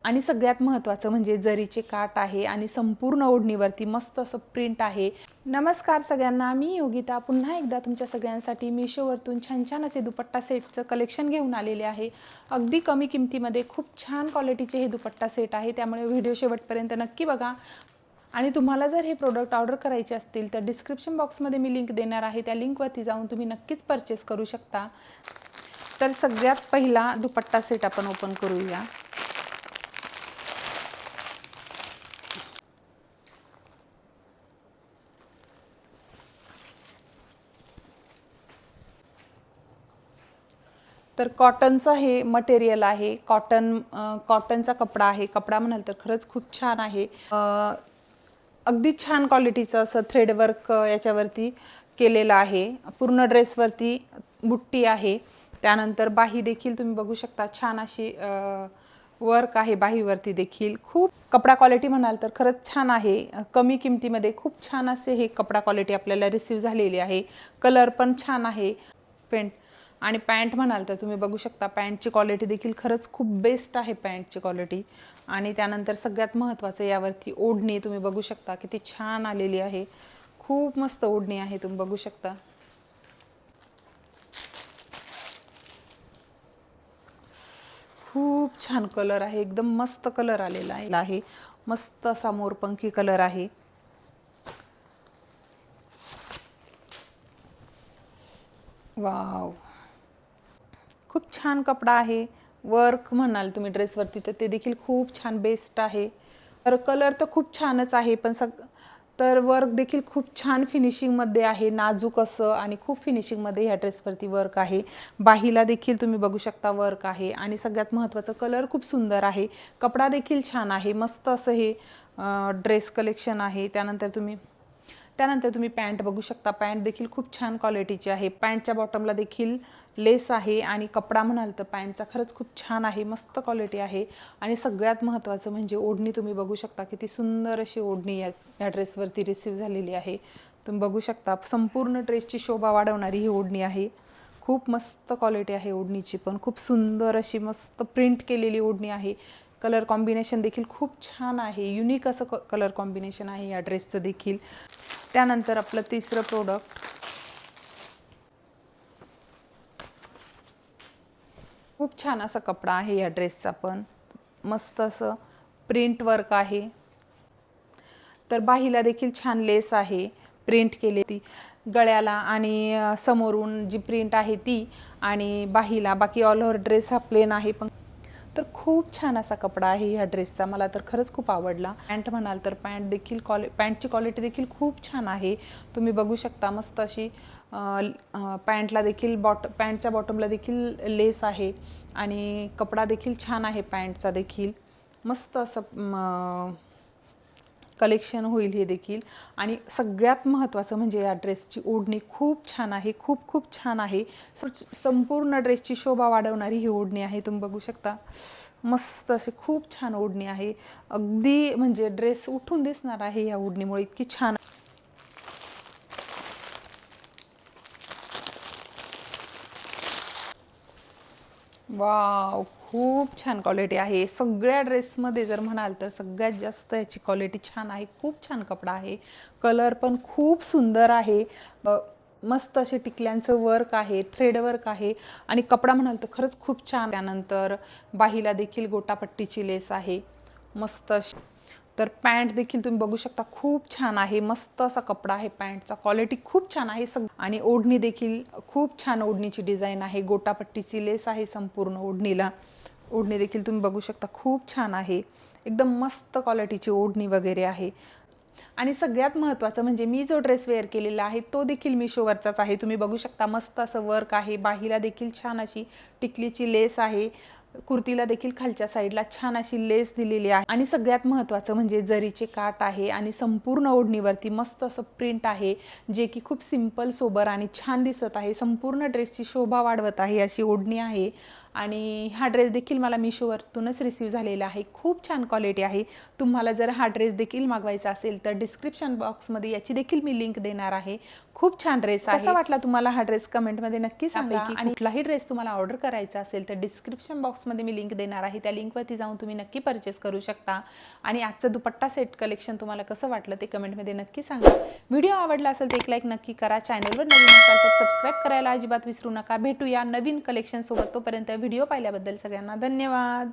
आणि सगळ्यात महत्त्वाचं म्हणजे जरीचे काठ आहे आणि संपूर्ण ओढणीवरती मस्त असं प्रिंट आहे। नमस्कार सगळ्यांना, मी योगिता पुन्हा एकदा तुमच्या सगळ्यांसाठी मीशोवरतून छान छान असे दुपट्टा सेटचं कलेक्शन घेऊन आलेले आहे। अगदी कमी किमतीमध्ये खूप छान क्वालिटीचे हे दुपट्टा सेट आहे, त्यामुळे व्हिडिओ शेवटपर्यंत नक्की बघा। आणि तुम्हाला जर हे प्रोडक्ट ऑर्डर करायचे असतील तर डिस्क्रिप्शन बॉक्समध्ये मी लिंक देणार आहे, त्या लिंकवरती जाऊन तुम्ही नक्कीच परचेस करू शकता। तर सगळ्यात पहिला दुपट्टा सेट आपण ओपन करूया। तर कॉटनचं हे मटेरियल आहे, कॉटनचा कपडा आहे। कपडा म्हणाल तर खरंच खूप छान आहे। अगदी छान क्वालिटीचं असं थ्रेड वर्क याच्यावरती केलेलं आहे। पूर्ण ड्रेसवरती बुट्टी आहे। त्यानंतर बाही देखील तुम्ही बघू शकता, छान अशी वर्क आहे बाहीवरती देखील। खूप कपडा क्वालिटी म्हणाल तर खरंच छान आहे। कमी किमतीमध्ये खूप छान असे हे कपडा क्वालिटी आपल्याला रिसीव झालेली आहे। कलर पण छान आहे। आणि पॅन्ट म्हणाल तर तुम्ही बघू शकता, पॅन्टची क्वालिटी देखील खरंच खूप बेस्ट आहे पॅन्टची क्वालिटी। आणि त्यानंतर सगळ्यात महत्त्वाचं यावरती ओढणी तुम्ही बघू शकता किती छान आलेली आहे। खूप मस्त ओढणी आहे, तुम्ही बघू शकता। खूप छान कलर आहे, एकदम मस्त कलर आलेला आहे। मस्त असा मोरपंखी कलर आहे। वाव, खूप छान कपडा आहे। वर्क म्हणाल तुम्ही ड्रेसवरती तर ते देखील खूप छान बेस्ट आहे। तर कलर तर खूप छानच आहे, पण तर वर्क देखील खूप छान फिनिशिंगमध्ये आहे, नाजूक असं आणि खूप फिनिशिंगमध्ये ह्या ड्रेसवरती वर्क आहे। बाहीला देखील तुम्ही बघू शकता वर्क आहे। आणि सगळ्यात महत्त्वाचं कलर खूप सुंदर आहे, कपडा देखील छान आहे। मस्त असं हे ड्रेस कलेक्शन आहे। त्यानंतर तुम्ही पॅन्ट बघू शकता, पॅन्ट देखील खूप छान क्वालिटीची आहे। पॅन्टच्या बॉटमला देखील लेस आहे आणि कपडा म्हणाल तर पॅन्टचा खरंच खूप छान आहे, मस्त क्वालिटी आहे। आणि सगळ्यात महत्त्वाचं म्हणजे ओढणी तुम्ही बघू शकता, किती सुंदर अशी ओढणी या ड्रेसवरती रिसीव झालेली आहे। तुम्ही बघू शकता, संपूर्ण ड्रेसची शोभा वाढवणारी ही ओढणी आहे। खूप मस्त क्वालिटी आहे ओढणीची पण, खूप सुंदर अशी मस्त प्रिंट केलेली ओढणी आहे। कलर कॉम्बिनेशन देखील खूप छान आहे, युनिक असं कलर कॉम्बिनेशन आहे या ड्रेसचं देखील। त्यानंतर आपलं तिसरं प्रोडक्ट, खूप छान असा कपडा आहे या ड्रेसचा पण, मस्त असं प्रिंट वर्क आहे। तर बाहीला देखील छान लेस आहे, प्रिंट केलेली गळ्याला आणि समोरून जी प्रिंट आहे ती, आणि बाहीला बाकी ऑल ओव्हर ड्रेस हा प्लेन आहे। पण तर खूप छान असा कपडा आहे ह्या ड्रेसचा, मला तर खरंच खूप आवडला। पॅन्ट म्हणाल तर पॅन्ट देखील पॅन्टची क्वालिटी देखील खूप छान आहे। तुम्ही बघू शकता, मस्त अशी पॅन्टला देखील पॅन्टच्या बॉटमला देखील लेस आहे आणि कपडा देखील छान आहे पॅन्टचा देखील। मस्त असं कलेक्शन होईल हे देखील। आणि सगळ्यात महत्त्वाचं म्हणजे या ड्रेसची ओढणी खूप छान आहे, खूप खूप छान आहे। संपूर्ण ड्रेसची शोभा वाढवणारी ही ओढणी आहे, तुम्ही बघू शकता। मस्त अशी खूप छान ओढणी आहे, अगदी म्हणजे ड्रेस उठून दिसणार आहे या ओढणीमुळे, इतकी छान। वाव, खूप छान क्वालिटी आहे सगळ्या ड्रेसमध्ये। जर म्हणाल तर सगळ्यात जास्त याची क्वालिटी छान आहे, खूप छान कपडा आहे। कलर पण खूप सुंदर आहे, मस्त असे टिकल्यांचं वर्क आहे, थ्रेड वर्क आहे। आणि कपडा म्हणाल तर खरंच खूप छान। त्यानंतर बाहीला देखील गोटापट्टीची लेस आहे, मस्त अशी। तर पॅन्ट देखील तुम्ही बघू शकता, खूप छान आहे, मस्त असा कपडा आहे पॅन्टचा, क्वालिटी खूप छान आहे। आणि ओढणी देखील खूप छान ओढणीची डिझाईन आहे, गोटापट्टीची लेस आहे संपूर्ण ओढणीला। ओढणी देखील तुम्ही बघू शकता, खूप छान आहे, एकदम मस्त क्वालिटीची ओढणी वगैरे आहे। आणि सगळ्यात महत्त्वाचं म्हणजे मी जो ड्रेस वेअर केलेला आहे तो देखील मीशोवरचाच आहे। तुम्ही बघू शकता, मस्त असं वर्क आहे, बाहीला देखील छान अशी टिकलीची लेस आहे, कुर्तीला देखील खालच्या साईडला छान अशी लेस दिलेली आहे। आणि सगळ्यात महत्त्वाचं म्हणजे जरीचे काठ आहे आणि संपूर्ण ओढणीवरती मस्त असं प्रिंट आहे, जे की खूप सिंपल सोबर आणि छान दिसत आहे। संपूर्ण ड्रेसची शोभा वाढवत आहे अशी ओढणी आहे। आणि हा ड्रेस देखील मला मिशोवरतूनच रिसीव झालेला आहे. खूप छान क्वालिटी आहे. तुम्हाला जर हा ड्रेस देखील मागवायचा असेल तर डिस्क्रिप्शन बॉक्समध्ये याची देखील मी लिंक देणार आहे. खूप छान ड्रेस आहे. कसा वाटला तुम्हाला हा ड्रेस कमेंटमध्ये नक्की सांगा. आणि कुठलाही ड्रेस तुम्हाला ऑर्डर करायचा असेल तर डिस्क्रिप्शन बॉक्समध्ये मी लिंक देणार आहे. त्या लिंकवरती जाऊन तुम्ही नक्की परचेस करू शकता. आणि आजचं दुपट्टा सेट कलेक्शन तुम्हाला कसं वाटलं ते कमेंटमध्ये नक्की सांगा. व्हिडिओ आवडला असेल तर एक लाईक नक्की करा. चॅनलवर नवीन असाल तर सबस्क्राईब करायला अजिबात विसरू नका. भेटूया नवीन कलेक्शन सोबत. तोपर्यंत व्हिडिओ पाहिल्याबद्दल सगळ्यांना धन्यवाद.